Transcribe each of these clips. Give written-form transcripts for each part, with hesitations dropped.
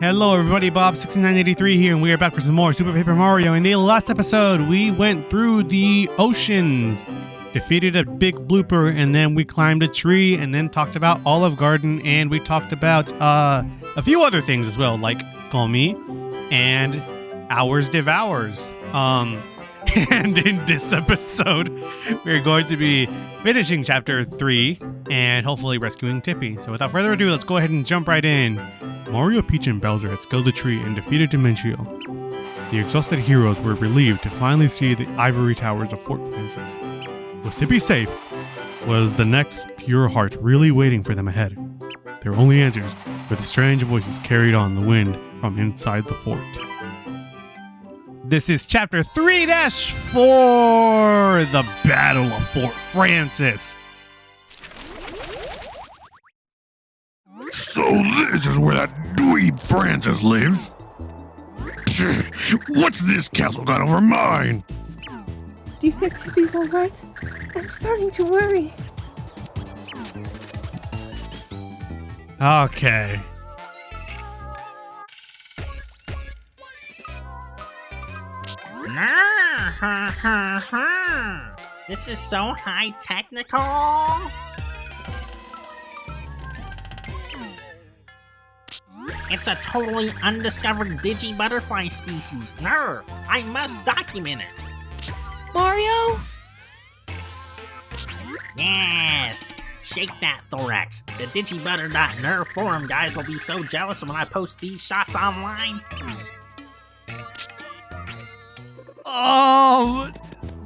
Hello everybody, Bob6983 here, and we are back for some more Super Paper Mario. In the last episode, we went through the oceans, defeated a big blooper, and then we climbed a tree, and then talked about Olive Garden, and we talked about a few other things as well, like Gomi and Hours Devours. And in this episode, we're going to be finishing Chapter 3 and hopefully rescuing Tippy. So without further ado, let's go ahead and jump right in. Mario, Peach, and Bowser had scaled the tree and defeated Dimentio. The exhausted heroes were relieved to finally see the ivory towers of Fort Francis. Was Tippy safe? Was the next pure heart really waiting for them ahead? Their only answers were the strange voices carried on the wind from inside the fort. This is Chapter 3-4, the Battle of Fort Francis. So this is where that dweeb Francis lives? What's this castle got over mine? Do you think Tippy's alright? I'm starting to worry. Okay. This is so high technical. It's a totally undiscovered digi butterfly species. Nar, I must document it. Mario? Yes! Shake that thorax. The digibutter.ner forum guys will be so jealous when I post these shots online. Oh,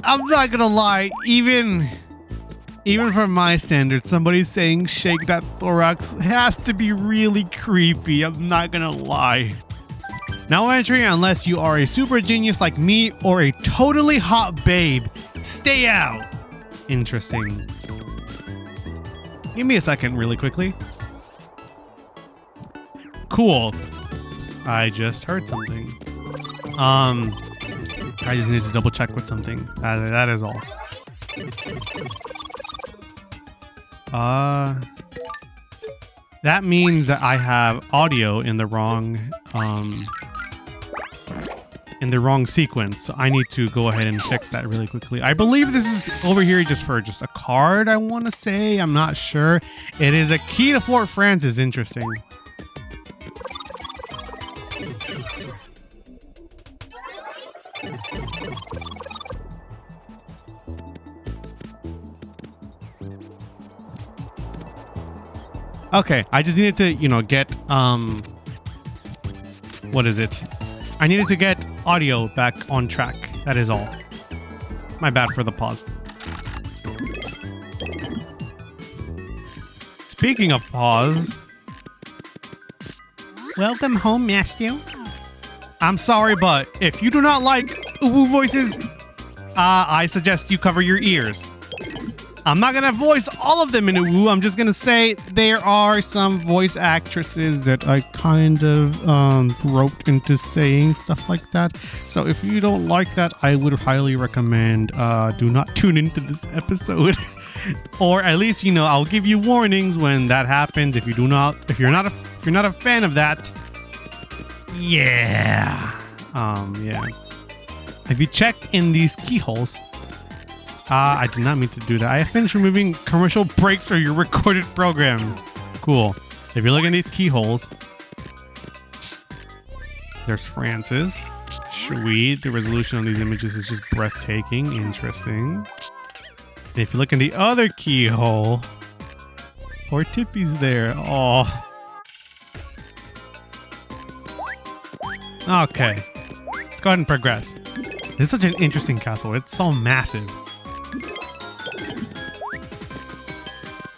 I'm not gonna lie, even from my standards, somebody saying shake that thorax has to be really creepy. I'm not gonna lie. No entry unless you are a super genius like me or a totally hot babe. Stay out. Interesting. Give me a second really quickly. Cool. I just heard something. I just need to double check with something. That is all. That means that I have audio in the wrong sequence. So I need to go ahead and fix that really quickly. I believe this is over here just for a card, I want to say. I'm not sure. It is a key to Fort Francis. Interesting. Okay, I just needed to, get, what is it? I needed to get audio back on track. That is all. My bad for the pause. Speaking of pause. Welcome home, Master. I'm sorry, but if you do not like uwu voices, I suggest you cover your ears. I'm not gonna voice all of them in uwu. I'm just gonna say there are some voice actresses that I kind of roped into saying stuff like that. So if you don't like that, I would highly recommend do not tune into this episode. Or at least, I'll give you warnings when that happens. If you're not a fan of that, yeah. If you check in these keyholes, I did not mean to do that. I have finished removing commercial breaks for your recorded programs. Cool. If you look in these keyholes, there's Francis. Sweet. The resolution on these images is just breathtaking. Interesting. And if you look in the other keyhole, poor Tippy's there. Oh. Okay. Let's go ahead and progress. This is such an interesting castle. It's so massive.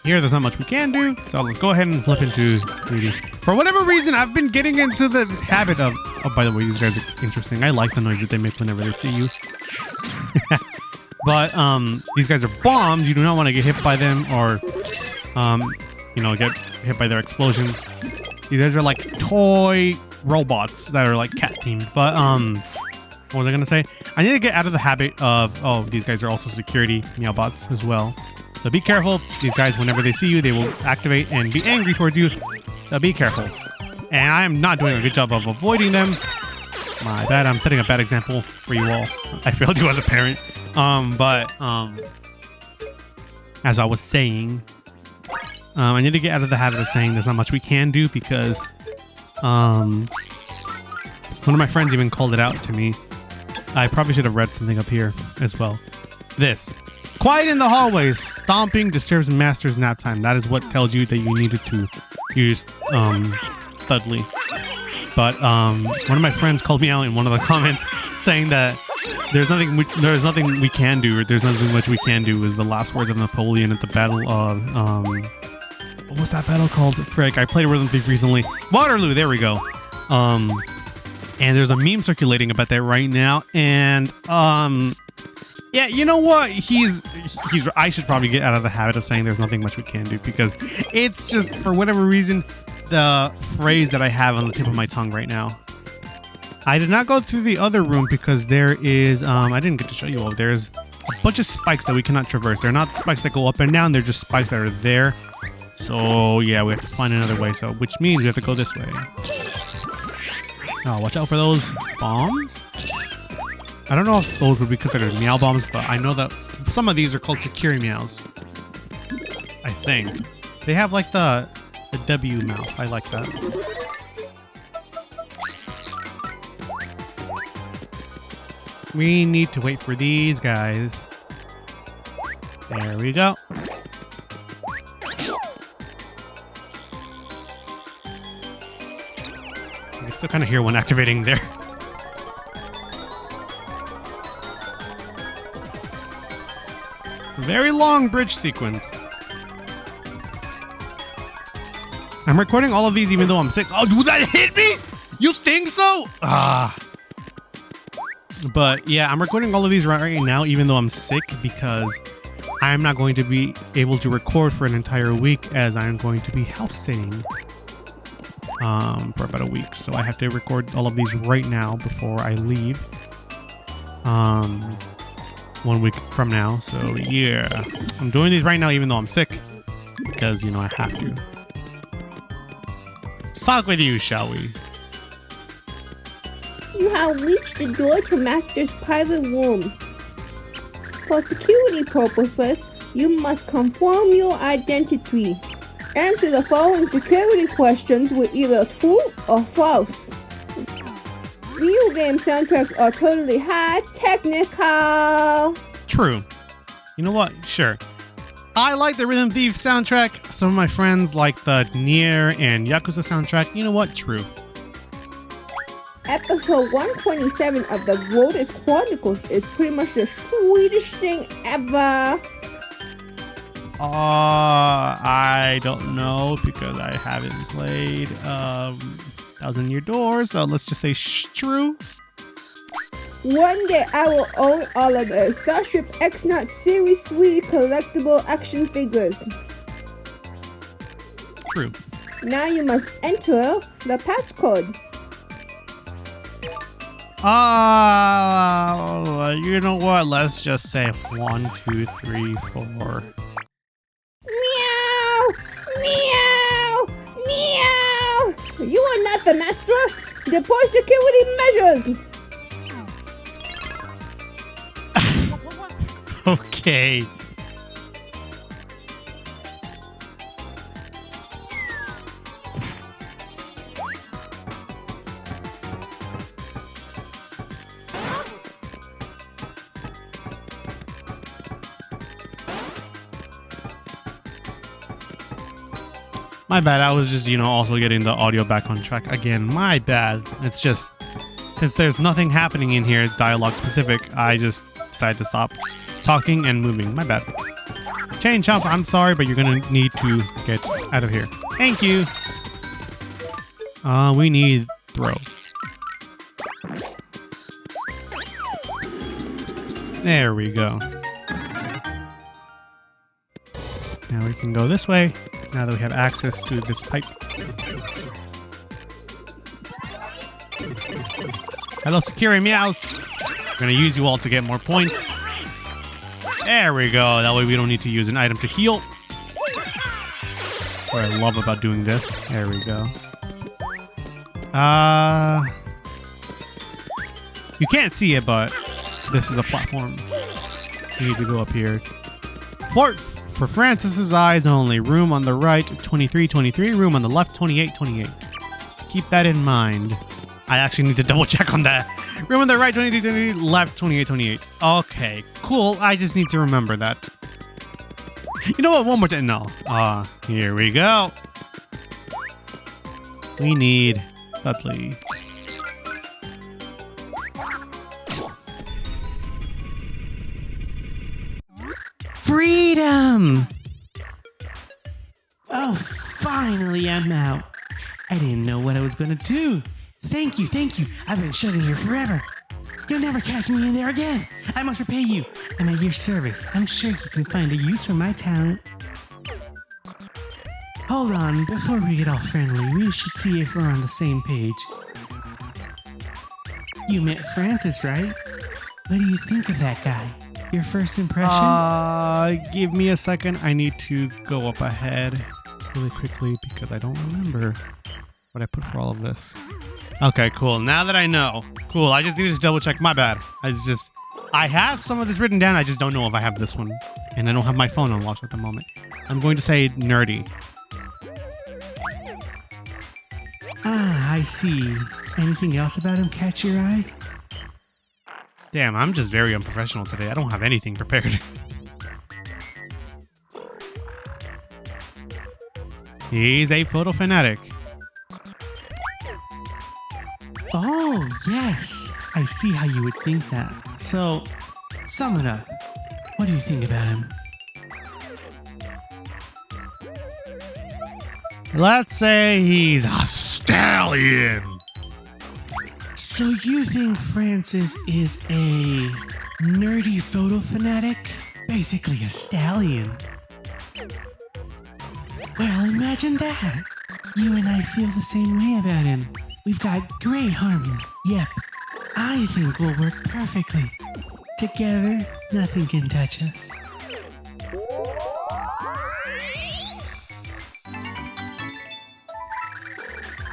Here, there's not much we can do, so let's go ahead and flip into 3D. For whatever reason, I've been getting into the habit of... Oh, by the way, these guys are interesting. I like the noise that they make whenever they see you. But, these guys are bombs. You do not want to get hit by them or, get hit by their explosion. These guys are like toy robots that are like cat-themed. But, what was I going to say? I need to get out of the habit of... Oh, these guys are also security Meowbots as well. So be careful. These guys, whenever they see you, they will activate and be angry towards you. So be careful. And I am not doing a good job of avoiding them. My bad, I'm setting a bad example for you all. I failed you as a parent. As I was saying, I need to get out of the habit of saying there's not much we can do because one of my friends even called it out to me. I probably should have read something up here as well. This. Quiet in the hallways. Stomping disturbs master's nap time. That is what tells you that you needed to use Dudley. But one of my friends called me out in one of the comments saying that there's nothing we can do, or there's nothing much we can do, is the last words of Napoleon at the battle of what was that battle called? Frick, I played Rhythm Thief recently. Waterloo, there we go. And there's a meme circulating about that right now, and yeah, you know what? I should probably get out of the habit of saying there's nothing much we can do, because it's just, for whatever reason, the phrase that I have on the tip of my tongue right now. I did not go through the other room because there is, I didn't get to show you all, there's a bunch of spikes that we cannot traverse. They're not spikes that go up and down, they're just spikes that are there. So yeah, we have to find another way, so which means we have to go this way. Oh, watch out for those bombs. I don't know if those would be considered meow bombs, but I know that some of these are called security meows. I think. They have like the W mouth. I like that. We need to wait for these guys. There we go. I can still kind of hear one activating there. Very long bridge sequence. I'm recording all of these even though I'm sick. Oh, would that hit me? You think so? But yeah, I'm recording all of these right now even though I'm sick, because I'm not going to be able to record for an entire week, as I'm going to be house sitting for about a week. So I have to record all of these right now before I leave. 1 week from now. So yeah, I'm doing these right now even though I'm sick, because you know I have to. Let's talk with you, shall we? You have reached the door to Master's private room. For security purposes, you must confirm your identity. Answer the following security questions with either true or false. Video game soundtracks are totally high technical. True. You know what? Sure. I like the Rhythm Thief soundtrack. Some of my friends like the Nier and Yakuza soundtrack. You know what? True. Episode 127 of the Rodus Chronicles is pretty much the sweetest thing ever. I don't know, because I haven't played Thousand Year Door, so let's just say true. One day I will own all of the Starship X-Naut Series 3 collectible action figures. True. Now you must enter the passcode. You know what? Let's just say 1, 2, 3, 4. Meow! Meow! Meow! You are not the master! Deploy security measures! Okay. My bad, I was just, also getting the audio back on track again. My bad. It's just, since there's nothing happening in here, dialogue specific, I just decided to stop talking and moving. My bad. Chain Chomp, I'm sorry, but you're gonna need to get out of here. Thank you. We need throw. There we go. Now we can go this way, now that we have access to this pipe. Hello, security meows. We're gonna use you all to get more points. There we go. That way we don't need to use an item to heal. What I love about doing this. There we go. You can't see it, but this is a platform. You need to go up here. For Francis's eyes only. Room on the right, 2323. Room on the left, 2828. Keep that in mind. I actually need to double check on that. Room on the right, 2323. Left, 2828. Okay, cool. I just need to remember that. You know what? One more time. No. Here we go. We need Dudley. Freedom! Oh, finally I'm out. I didn't know what I was gonna do. Thank you. I've been shut in here forever. You'll never catch me in there again. I must repay you. I'm at your service. I'm sure you can find a use for my talent. Hold on, before we get all friendly, we should see if we're on the same page. You met Francis, right? What do you think of that guy? Your first impression? Give me a second. I need to go up ahead really quickly because I don't remember what I put for all of this. Okay, cool. Now that I know. Cool, I just needed to double check. My bad. I have some of this written down. I just don't know if I have this one. And I don't have my phone unlocked at the moment. I'm going to say nerdy. Ah, I see. Anything else about him catch your eye? Damn, I'm just very unprofessional today. I don't have anything prepared. He's a photo fanatic. Oh, yes. I see how you would think that. So, sum it up. What do you think about him? Let's say he's a stallion. So you think Francis is a nerdy photo fanatic? Basically a stallion. Well, imagine that. You and I feel the same way about him. We've got great harmony. Yep, I think we'll work perfectly. Together, nothing can touch us.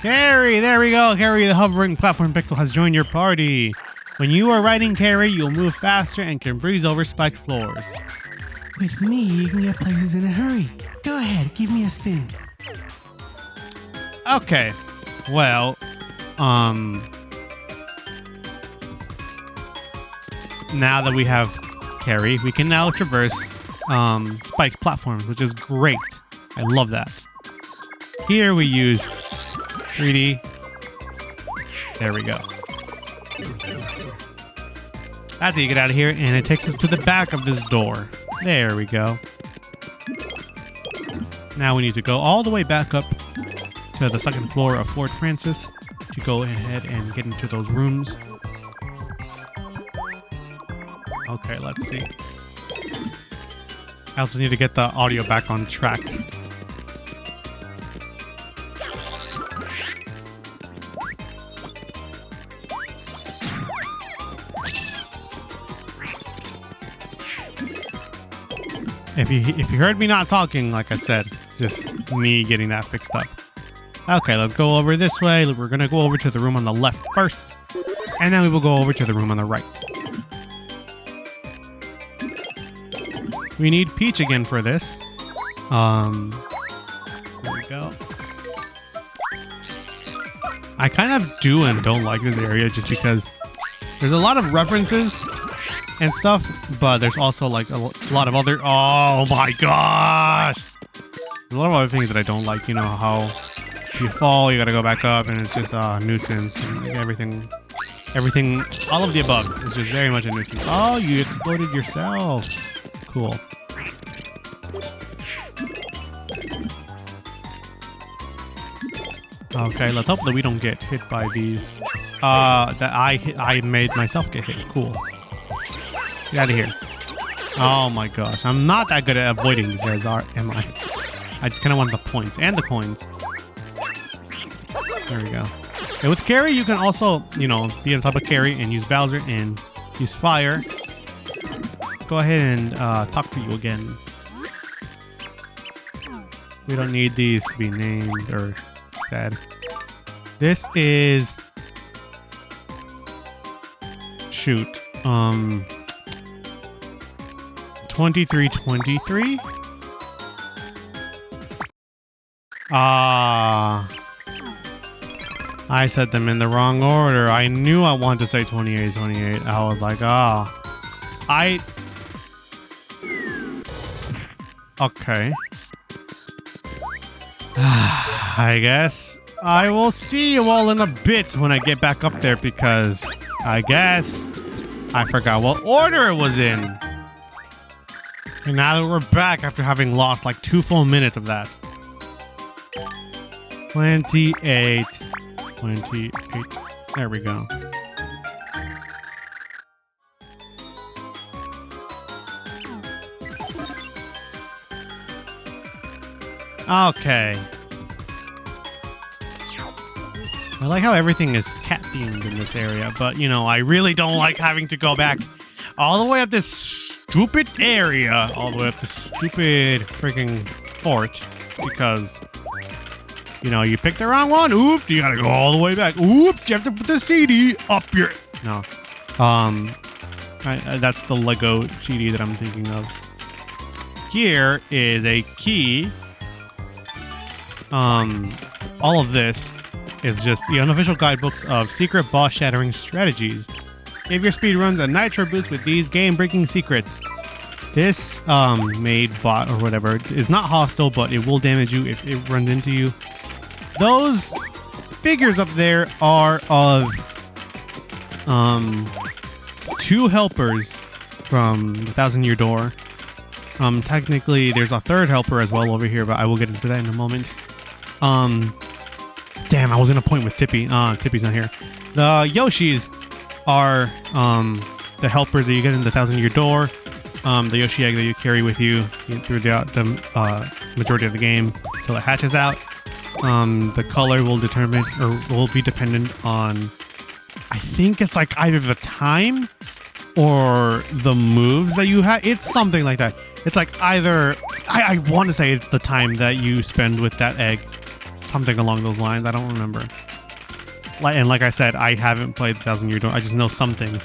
Carrie, there we go. Carrie, the hovering platform pixel has joined your party. When you are riding Carrie, you'll move faster and can breeze over spiked floors. With me, you can get places in a hurry. Go ahead, give me a spin. Okay, well, now that we have Carrie, we can now traverse spiked platforms, which is great. I love that. Here we use 3D. There we go. That's how you get out of here, and it takes us to the back of this door. There we go. Now we need to go all the way back up to the second floor of Fort Francis to go ahead and get into those rooms. Okay, let's see. I also need to get the audio back on track. If you heard me not talking, like I said, just me getting that fixed up. Okay, let's go over this way. We're gonna go over to the room on the left first, and then we will go over to the room on the right. We need Peach again for this. There we go. I kind of do and don't like this area just because there's a lot of references and stuff, but there's also like a lot of other, oh my gosh, there's a lot of other things that I don't like. You know how you fall, you gotta go back up, and it's just a nuisance, and everything, all of the above is just very much a nuisance. Oh, you exploded yourself. Cool. Okay, let's hope that we don't get hit by these, that I made myself get hit. Cool. Get out of here. Oh my gosh. I'm not that good at avoiding these guys, am I? I just kind of want the points and the coins. There we go. And with Carrie, you can also, you know, be on top of Carrie and use Bowser and use fire. Go ahead and talk to you again. We don't need these to be named or said. This is... Shoot. 2323? I said them in the wrong order. I knew I wanted to say 2828. I was like, Okay. I guess I will see you all in a bit when I get back up there because I guess I forgot what order it was in. And now that we're back after having lost like 2 full minutes of that. 28. There we go. Okay. I like how everything is cat themed in this area, but you know, I really don't like having to go back all the way up this stupid area, all the way up this stupid freaking fort, because, you know, you picked the wrong one. Oops, you gotta go all the way back. Oops, you have to put the CD up your... No. That's the Lego CD that I'm thinking of. Here is a key. All of this is just the unofficial guidebooks of secret boss shattering strategies. Give your speedruns a nitro boost with these game-breaking secrets. This made bot or whatever is not hostile, but it will damage you if it runs into you. Those figures up there are of 2 helpers from the 1,000-Year Door. Technically, there's a 3rd helper as well over here, but I will get into that in a moment. Damn, I was gonna point with Tippy. Tippy's not here. The Yoshis are the helpers that you get in the 1,000-Year Door. The Yoshi egg that you carry with you through the majority of the game until it hatches out. The color will determine or will be dependent on, I think it's like either the time or the moves that you have. It's something like that. It's like either, I want to say it's the time that you spend with that egg. Something along those lines. I don't remember. And like I said, I haven't played the 1,000-Year Door. I just know some things.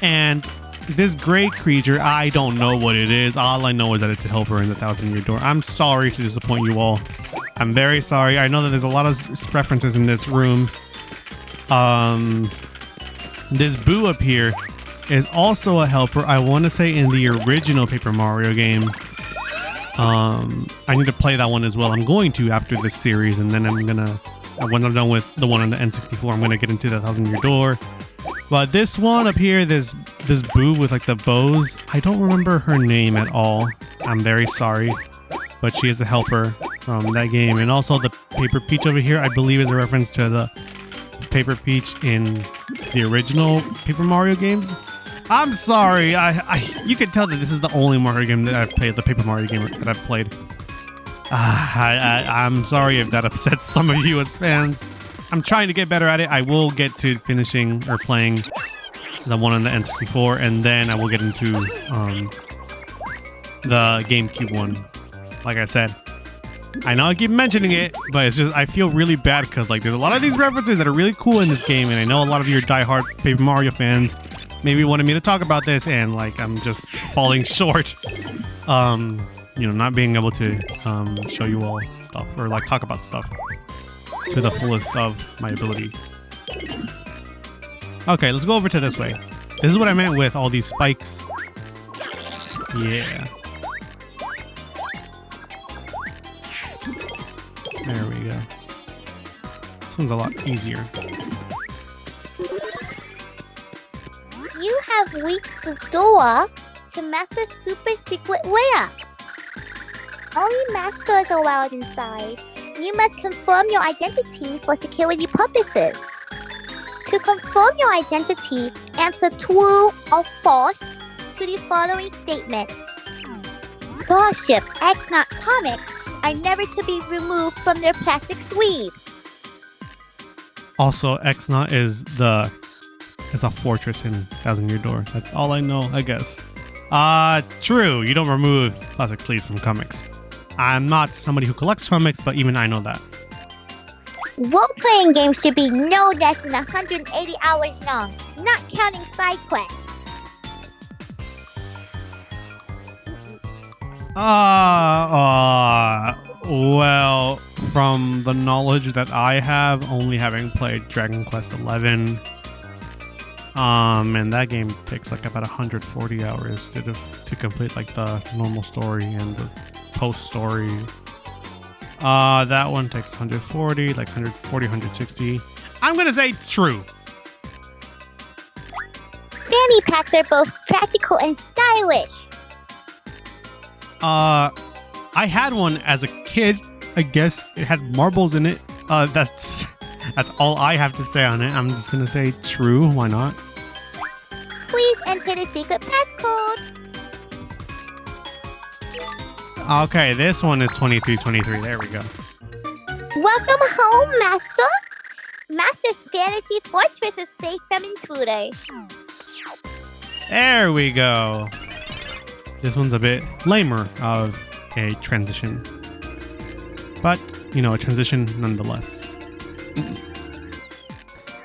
And this great creature, I don't know what it is. All I know is that it's a helper in the 1,000-Year Door. I'm sorry to disappoint you all. I'm very sorry. I know that there's a lot of references in this room. This Boo up here is also a helper. I want to say in the original Paper Mario game. I need to play that one as well. I'm going to after this series, and then I'm gonna, when I'm done with the one on the N64, I'm gonna get into the 1,000-Year Door. But this one up here, this Boo with like the bows, I don't remember her name at all. I'm very sorry, but she is a helper from that game. And also the Paper Peach over here, I believe is a reference to the Paper Peach in the original Paper Mario games. I'm sorry, you can tell that this is the only Mario game that I've played, the Paper Mario game that I've played. I'm sorry if that upsets some of you as fans. I'm trying to get better at it. I will get to finishing or playing the one on the N64, and then I will get into the GameCube one. Like I said, I know I keep mentioning it, but it's just I feel really bad because like there's a lot of these references that are really cool in this game, and I know a lot of you are diehard Paper Mario fans. Maybe wanted me to talk about this, and like I'm just falling short. You know, not being able to show you all stuff or like talk about stuff to the fullest of my ability. Okay, let's go over to this way. This is what I meant with all these spikes. Yeah. There we go. This one's a lot easier. You have reached the door to Master Super Secret Lair. Only masters are allowed inside. You must confirm your identity for security purposes. To confirm your identity, answer true or false to the following statements. Starship X-Not comics are never to be removed from their plastic sleeves. Also, X-Not is a fortress in 1,000-Year Door. That's all I know, I guess. True. You don't remove plastic sleeves from comics. I'm not somebody who collects comics, but even I know that. Role-playing games should be no less than 180 hours long, not counting side quests. Well, from the knowledge that I have, only having played Dragon Quest XI, and that game takes like about 140 hours to complete like the normal story and the post story. That one takes 140, like 140, 160. I'm gonna say true. Fanny packs are both practical and stylish. I had one as a kid. I guess it had marbles in it. That's all I have to say on it. I'm just gonna say true. Why not? Please enter the secret passcode. Okay, this one is 2323. There we go. Welcome home, Master. Master's fantasy fortress is safe from intruders. There we go. This one's a bit lamer of a transition. But, you know, a transition nonetheless.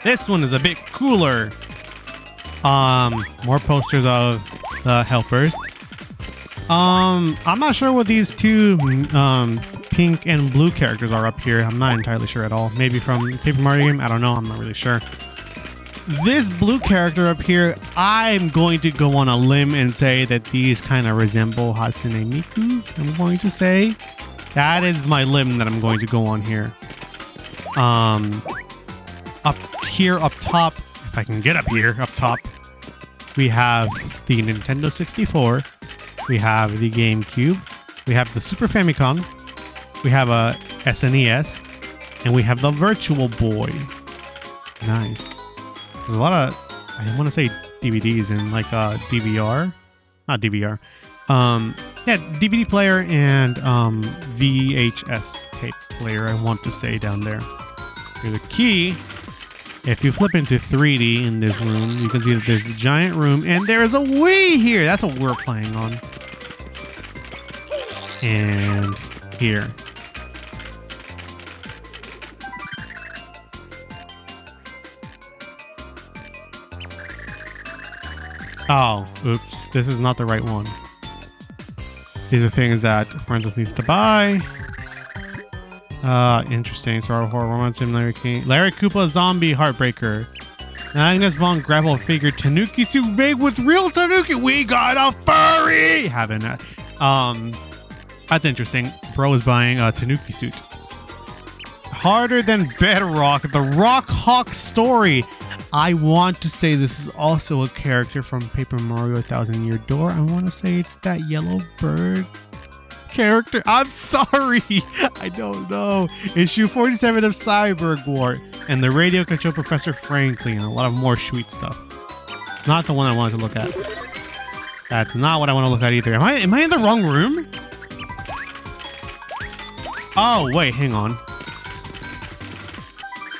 This one is a bit cooler. More posters of the helpers. I'm not sure what these two pink and blue characters are up here. I'm not entirely sure at all. Maybe from Paper Mario game? I don't know. I'm not really sure. This blue character up here, I'm going to go on a limb and say that these kind of resemble Hatsune Miku. I'm going to say that is my limb that I'm going to go on here. Up here, up top, if I can get up here, up top, we have the Nintendo 64. We have the GameCube. We have the Super Famicom. We have a SNES. And we have the Virtual Boy. Nice. There's a lot of, I want to say DVDs and like DVR. Not DVR. Yeah, DVD player and VHS tape player, I want to say down there. Here's a key. If you flip into 3D in this room, you can see that there's a giant room and there's a Wii here. That's what we're playing on. And here. Oh, oops. This is not the right one. These are things that Francis needs to buy. Interesting. Star Horror Romance Simulator King. Larry Koopa Zombie Heartbreaker. Agnes Von Gravel figure Tanuki suit made with real Tanuki. We got a furry! Having that. That's interesting. Bro is buying a Tanuki suit. Harder Than Bedrock. The Rock Hawk story. I want to say this is also a character from Paper Mario 1000 Year Door. I want to say it's that yellow bird character. I'm sorry. I don't know. Issue 47 of Cyborg War. And the Radio Control Professor Franklin. And a lot of more sweet stuff. It's not the one I wanted to look at. That's not what I want to look at either. Am I in the wrong room? Oh, wait. Hang on.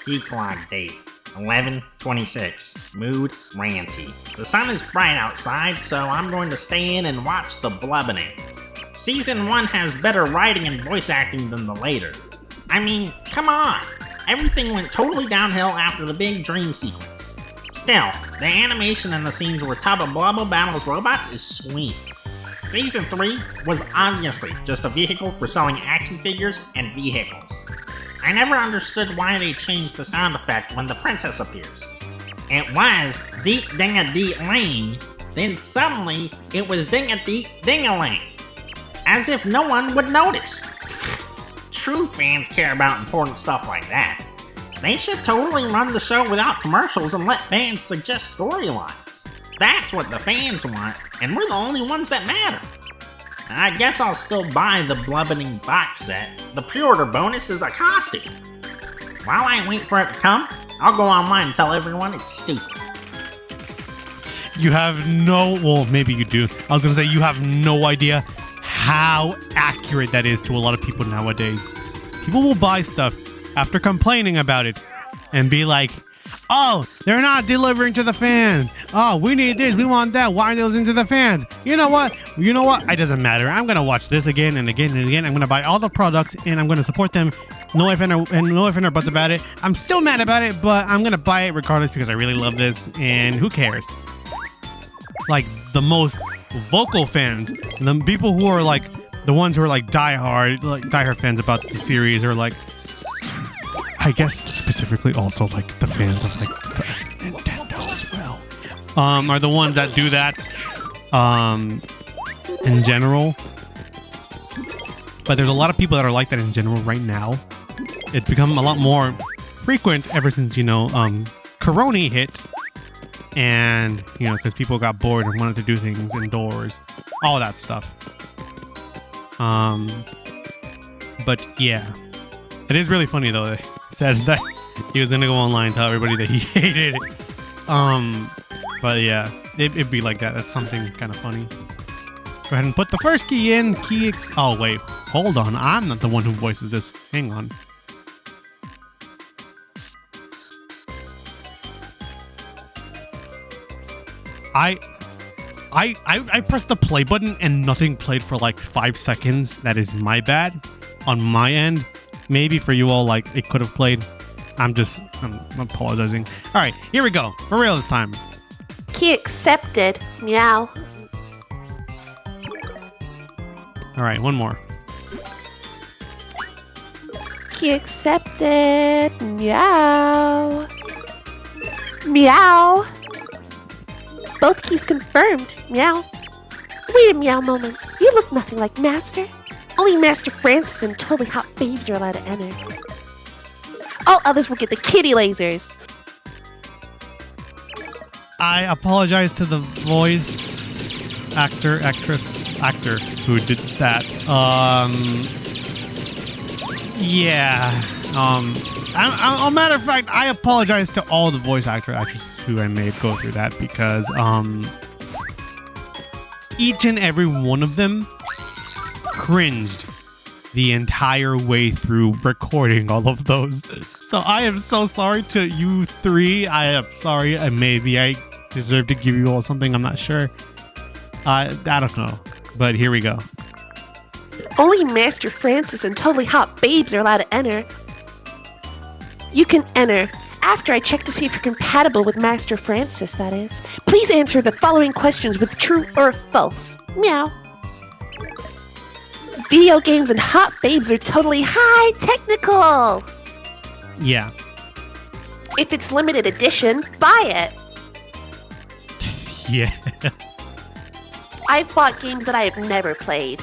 Declog date 11/26. Mood ranty. The sun is bright outside, so I'm going to stay in and watch the blubbening. Season 1 has better writing and voice acting than the later. I mean, come on! Everything went totally downhill after the big dream sequence. Still, the animation in the scenes where Tubba Blubba battles robots is sweet. Season 3 was obviously just a vehicle for selling action figures and vehicles. I never understood why they changed the sound effect when the princess appears. It was deep ding-a-dee lane, then suddenly it was ding-a-dee ding-a-ling. As if no one would notice. True fans care about important stuff like that. They should totally run the show without commercials and let fans suggest storylines. That's what the fans want, and we're the only ones that matter. I guess I'll still buy the Blubbening box set. The pre-order bonus is a costume. While I wait for it to come, I'll go online and tell everyone it's stupid. You have no... Well, maybe you do. I was going to say you have no idea how accurate that is to a lot of people nowadays. People will buy stuff after complaining about it and be like, Oh, they're not delivering to the fans. Oh, we need this. We want that. Why are they listening to the fans? You know what? It doesn't matter. I'm going to watch this again and again and again. I'm going to buy all the products and I'm going to support them. No ifs and buts about it. I'm still mad about it, but I'm going to buy it regardless because I really love this. And who cares? Like the most vocal fans, the people who are like the ones who are like diehard fans about the series are like, I guess specifically also like the fans of like the Nintendo as well, are the ones that do that in general. But there's a lot of people that are like that in general right now. It's become a lot more frequent ever since, Corona hit. And, because people got bored and wanted to do things indoors. All that stuff. But yeah. It is really funny though. They said that he was gonna go online and tell everybody that he hated it. But yeah, it'd be like that. That's something kind of funny. Go ahead and put the first key in. Oh wait, hold on. I'm not the one who voices this. Hang on. I pressed the play button and nothing played for like 5 seconds. That is my bad on my end. Maybe for you all, like, it could have played. I'm apologizing. All right, here we go. For real this time. Key accepted. Meow. All right, one more. Key accepted. Meow. Meow. Both keys confirmed. Meow. Wait a meow moment. You look nothing like Master. Only Master Francis and totally hot babes are allowed to enter. All others will get the kitty lasers. I apologize to the voice actor who did that. Yeah. A matter of fact, I apologize to all the voice actresses who I made go through that because each and every one of them cringed the entire way through recording all of those. So I am so sorry to you three. I am sorry. Maybe I deserve to give you all something. I'm not sure. I don't know. But here we go. Only Master Francis and totally hot babes are allowed to enter. You can enter after I check to see if you're compatible with Master Francis, that is. Please answer the following questions with true or false. Meow. Video games and hot babes are totally high technical. Yeah. If it's limited edition, buy it. Yeah. I've bought games that I have never played.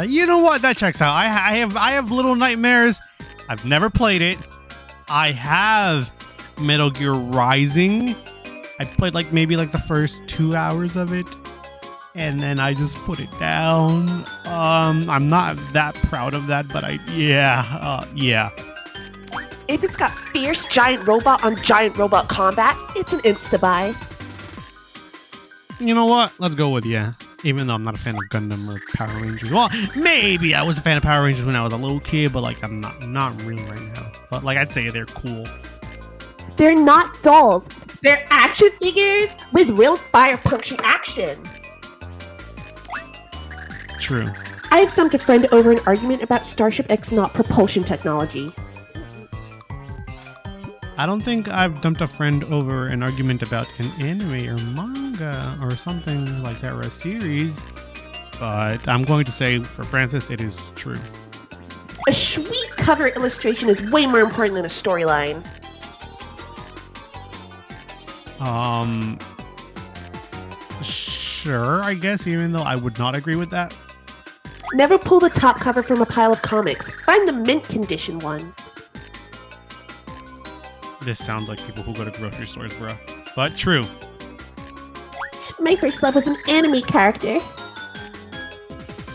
You know what? That checks out. I have Little Nightmares. I've never played it. I have Metal Gear Rising. I played maybe the first 2 hours of it, and then I just put it down. I'm not that proud of that, but yeah. If it's got fierce giant robot on giant robot combat, it's an insta-buy. You know what? Let's go with yeah. Even though I'm not a fan of Gundam or Power Rangers. Well, maybe I was a fan of Power Rangers when I was a little kid, but I'm not really right now. But I'd say they're cool. They're not dolls. They're action figures with real fire punching action. True. I've dumped a friend over an argument about Starship X not propulsion technology. I don't think I've dumped a friend over an argument about an anime or manga or something like that, or a series. But I'm going to say, for Francis, it is true. A sweet cover illustration is way more important than a storyline. Sure, I guess, even though I would not agree with that. Never pull the top cover from a pile of comics. Find the mint condition one. This sounds like people who go to grocery stores, bro. But true. My first love was an anime character.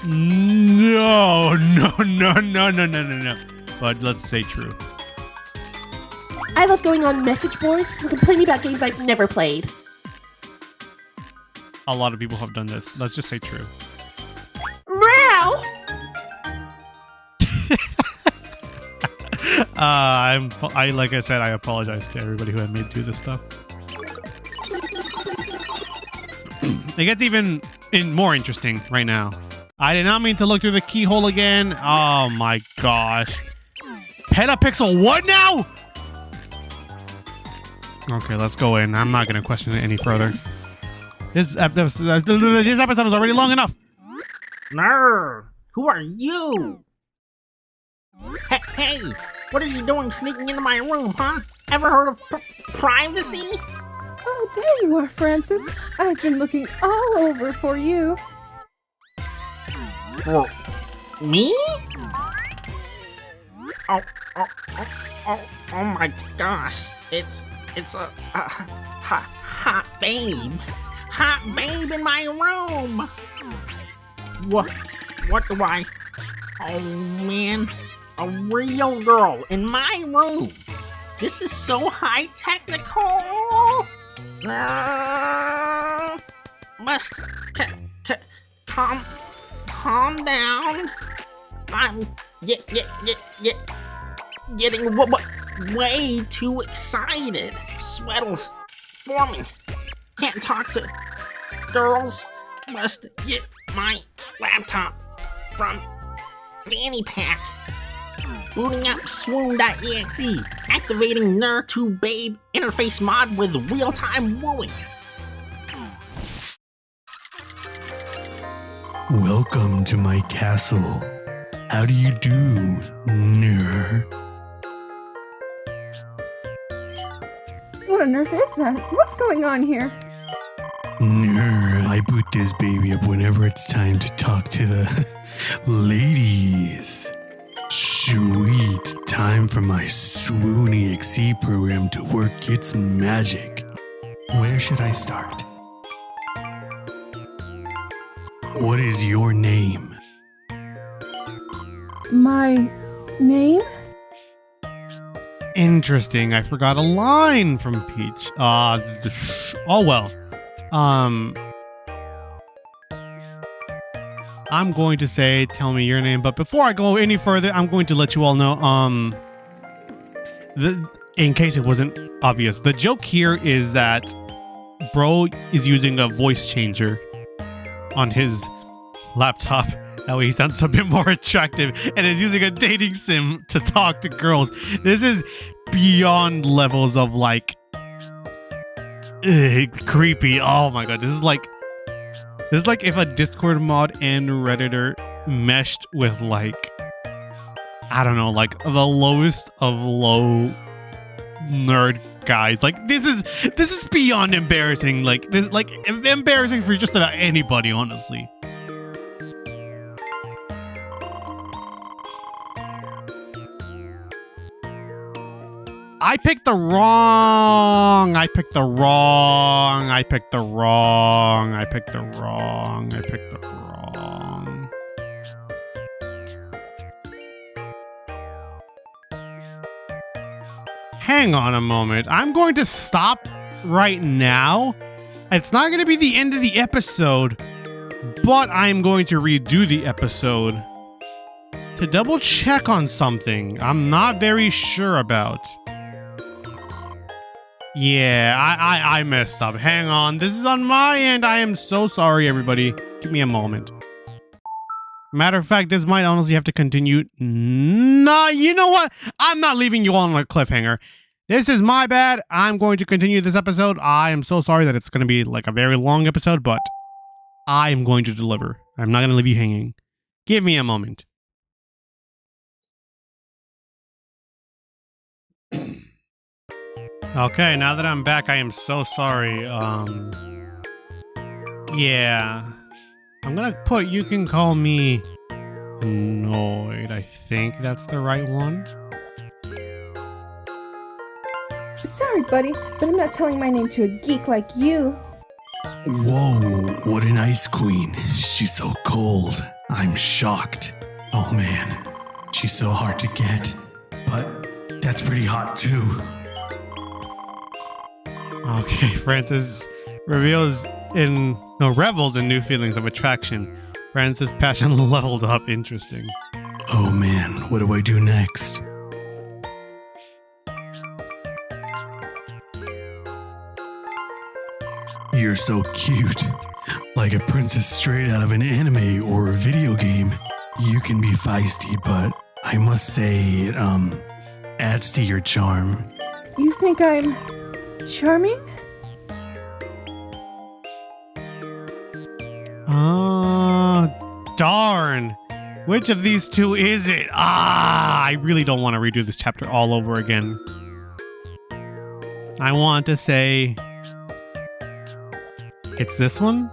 No. But let's say true. I love going on message boards and complaining about games I've never played. A lot of people have done this. Let's just say true. Meow! Like I said, I apologize to everybody who had me do this stuff. It gets even more interesting right now. I did not mean to look through the keyhole again. Oh my gosh. Petapixel, what now? Okay, let's go in. I'm not going to question it any further. This episode is already long enough. No, who are you? Hey, what are you doing sneaking into my room, huh? Ever heard of privacy? Oh, there you are, Francis. I've been looking all over for you. For me? Oh my gosh. It's a hot babe. Hot babe in my room. What do I... Oh man, a real girl in my room. This is so high technical. Must calm down. I'm getting way too excited. Sweatles forming. Can't talk to girls. Must get my laptop from fanny pack. Booting up swoon.exe. Activating Ner2 Babe interface mod with real-time wooing. Welcome to my castle. How do you do, Ner? What on earth is that? What's going on here? Ner, I boot this baby up whenever it's time to talk to the ladies. Sweet, time for my swoony XE program to work its magic. Where should I start? What is your name? My name? Interesting. I forgot a line from Peach. Oh well. I'm going to say, tell me your name, but before I go any further, I'm going to let you all know, in case it wasn't obvious, the joke here is that Bro is using a voice changer on his laptop. That way he sounds a bit more attractive, and is using a dating sim to talk to girls. This is beyond levels of like creepy. Oh my god, this is like if a Discord mod and Redditor meshed with like, I don't know, like the lowest of low nerd guys. Like this is beyond embarrassing. Like this, like embarrassing for just about anybody, honestly. I picked the wrong. Hang on a moment. I'm going to stop right now. It's not going to be the end of the episode, but I'm going to redo the episode to double check on something I'm not very sure about. Yeah, I messed up. Hang on. This is on my end. I am so sorry, everybody. Give me a moment. Matter of fact, this might honestly have to continue. Nah, you know what? I'm not leaving you all on a cliffhanger. This is my bad. I'm going to continue this episode. I am so sorry that it's going to be like a very long episode, but I am going to deliver. I'm not going to leave you hanging. Give me a moment. Okay, now that I'm back, I am so sorry. Yeah. I'm gonna put you can call me Annoyed. I think that's the right one. Sorry, buddy, but I'm not telling my name to a geek like you. Whoa, what an ice queen. She's so cold. I'm shocked. Oh man, she's so hard to get. But that's pretty hot too. Okay, Francis revels in new feelings of attraction. Francis' passion leveled up. Interesting. Oh man, what do I do next? You're so cute. Like a princess straight out of an anime or video game. You can be feisty, but I must say it, adds to your charm. You think I'm charming? Oh, darn. Which of these two is it? I really don't want to redo this chapter all over again. I want to say it's this one.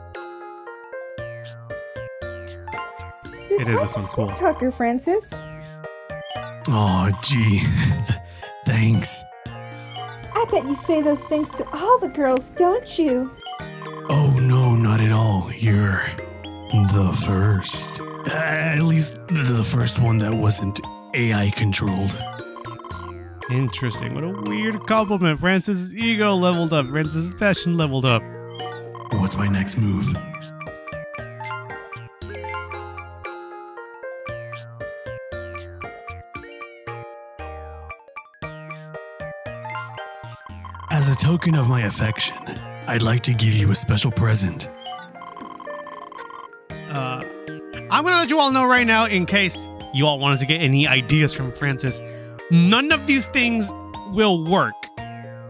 It is this one. Cool. Talker, Francis. Oh, gee. Thanks. I bet you say those things to all the girls, don't you? Oh, no, not at all. You're the first. At least the first one that wasn't AI controlled. Interesting. What a weird compliment. Francis' ego leveled up. Francis' passion leveled up. What's my next move? As a token of my affection, I'd like to give you a special present. I'm gonna let you all know right now, in case you all wanted to get any ideas from Francis, none of these things will work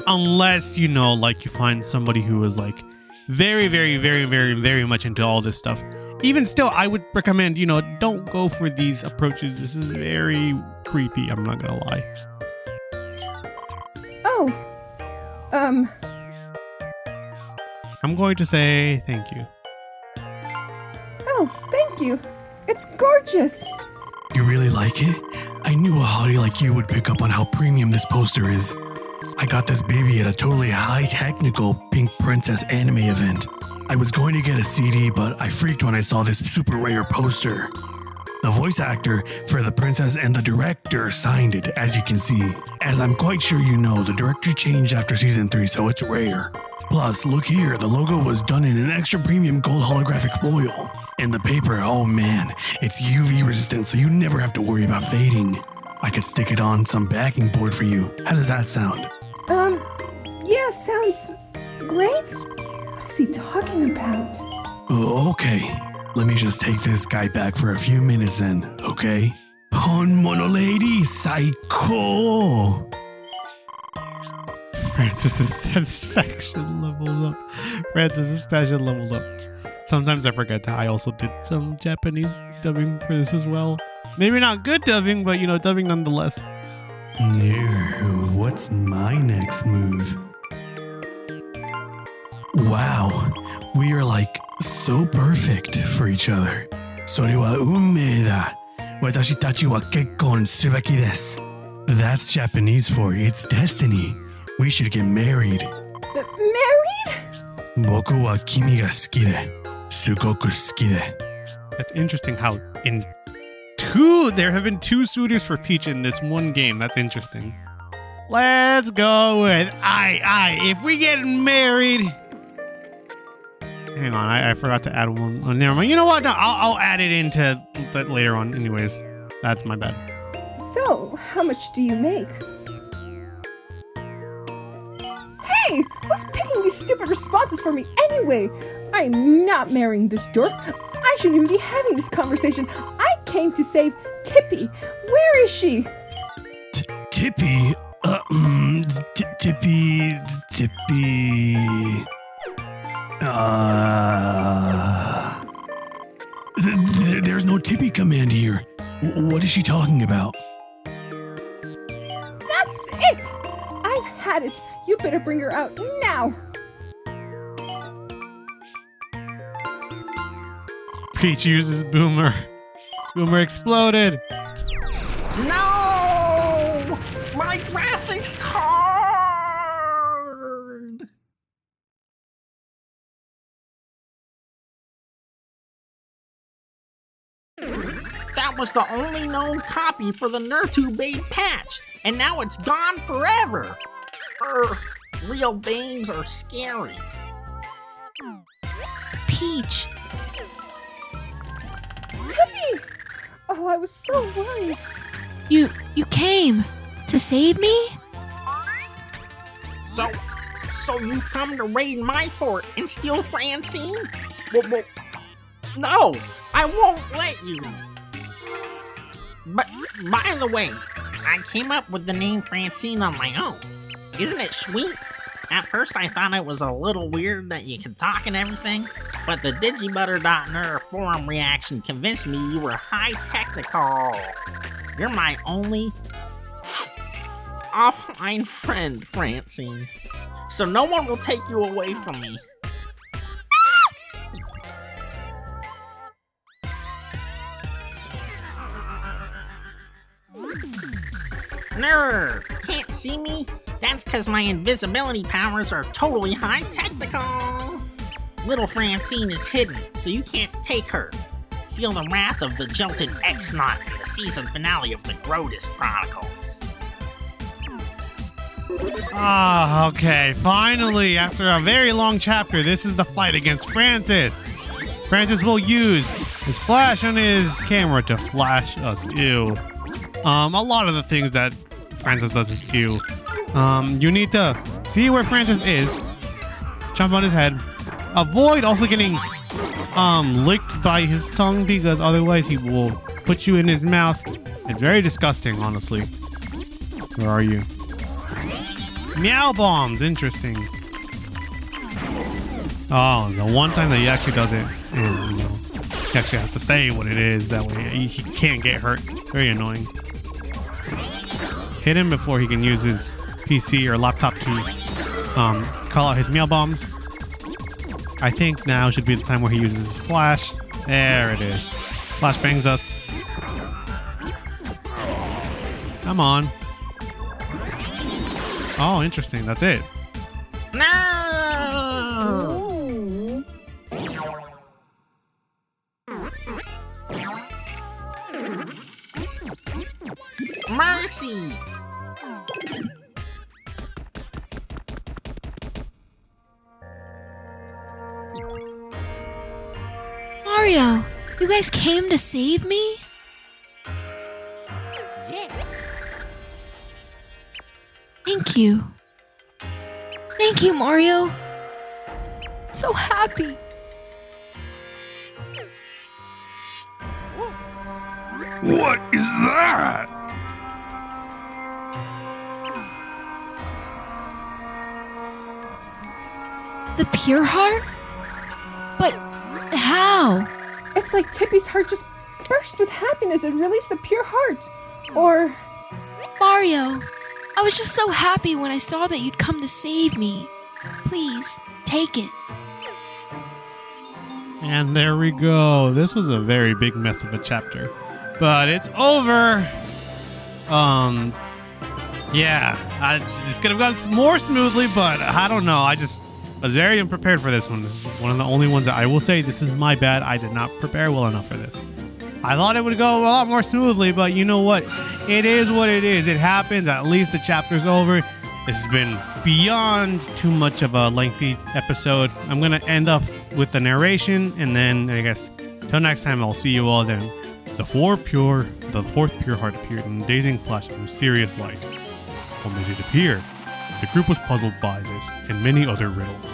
unless, you know, like you find somebody who is like very, very, very, very, very much into all this stuff. Even still, I would recommend, you know, don't go for these approaches. This is very creepy, I'm not gonna lie. Oh. I'm going to say thank you. Oh, thank you. It's gorgeous. You really like it? I knew a hottie like you would pick up on how premium this poster is. I got this baby at a totally high-technical Pink Princess anime event. I was going to get a CD, but I freaked when I saw this super rare poster. The voice actor for the princess and the director signed it, as you can see. As I'm quite sure you know, the director changed after season 3, so it's rare. Plus, look here, the logo was done in an extra premium gold holographic foil. And the paper, oh man, it's UV resistant, so you never have to worry about fading. I could stick it on some backing board for you. How does that sound? Yeah, sounds great. What is he talking about? Okay, let me just take this guy back for a few minutes then, okay? Honmono lady, psycho! Francis's satisfaction leveled up. Francis's passion leveled up. Sometimes I forget that I also did some Japanese dubbing for this as well. Maybe not good dubbing, but you know, dubbing nonetheless. What's my next move? Wow, we are like so perfect for each other. それは運命だ。私たちは結婚すべきです. That's Japanese for it's destiny. We should get married. Married? 僕は君が好きで、すごく好きで。 That's interesting how there have been 2 suitors for Peach in this one game. That's interesting. Let's go with if we get married. Hang on, I forgot to add one. Oh, never mind. You know what? No, I'll add it into that later on. Anyways, that's my bad. So, how much do you make? Hey! Who's picking these stupid responses for me anyway? I'm not marrying this dork. I shouldn't even be having this conversation. I came to save Tippy. Where is she? Tippy? Tippy... There's no Tippy command here. What is she talking about? That's it! I've had it. You better bring her out now. Peach uses Boomer. Boomer exploded. No! My graphics card! That was the only known copy for the Nurtubade patch, and now it's gone forever. Real babes are scary. Peach. Tippy! Oh, I was so worried. You came to save me? So So you've come to raid my fort and steal Francine? Well, no, I won't let you. But, by the way, I came up with the name Francine on my own. Isn't it sweet? At first I thought it was a little weird that you could talk and everything, but the Digibutter.ner forum reaction convinced me you were high technical. You're my only offline friend, Francine. So no one will take you away from me. Nerd, can't see me? That's because my invisibility powers are totally high technical. Little Francine is hidden, so you can't take her. Feel the wrath of the jilted X-Naut in the season finale of the Grotus Chronicles. Ah, okay. Finally, after a very long chapter, this is the fight against Francis. Francis will use his flash on his camera to flash us. Ew. A lot of the things that Francis does is ew. You need to see where Francis is, jump on his head, avoid also getting licked by his tongue because otherwise he will put you in his mouth. It's very disgusting, honestly. Where are you? Meow bombs, interesting. Oh, the one time that he actually does it, and, he actually has to say what it is, that way he can't get hurt. Very annoying. Hit him before he can use his PC or laptop to call out his meow bombs. I think now should be the time where he uses his flash. There it is. Flash bangs us. Come on. Oh, interesting. That's it. No! Mercy! Mario, you guys came to save me? Thank you. Thank you, Mario. I'm so happy. What is that? The pure heart? But how? It's like Tippy's heart just burst with happiness and released the pure heart. Or... Mario, I was just so happy when I saw that you'd come to save me. Please, take it. And there we go. This was a very big mess of a chapter. But it's over. Yeah, this could have gone more smoothly, but I don't know. I was very unprepared for this one. This is one of the only ones that I will say this is my bad. I did not prepare well enough for this. I thought it would go a lot more smoothly, but you know what? It is what it is. It happens. At least the chapter's over. This has been beyond too much of a lengthy episode. I'm going to end up with the narration, and then I guess till next time, I'll see you all then. The fourth pure heart appeared in a dazing flash of mysterious light. When it appeared, the group was puzzled by this and many other riddles.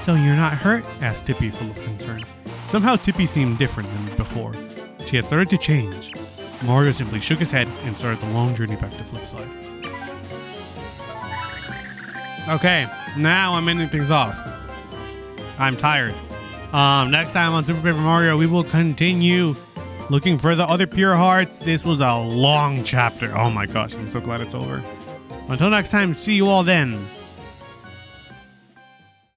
So you're not hurt? Asked Tippy, full of concern. Somehow Tippy seemed different than before. She had started to change. Mario simply shook his head and started the long journey back to Flipside. Okay, now I'm ending things off. I'm tired. Next time on Super Paper Mario, we will continue looking for the other pure hearts. This was a long chapter. Oh my gosh, I'm so glad it's over. Until next time, see you all then.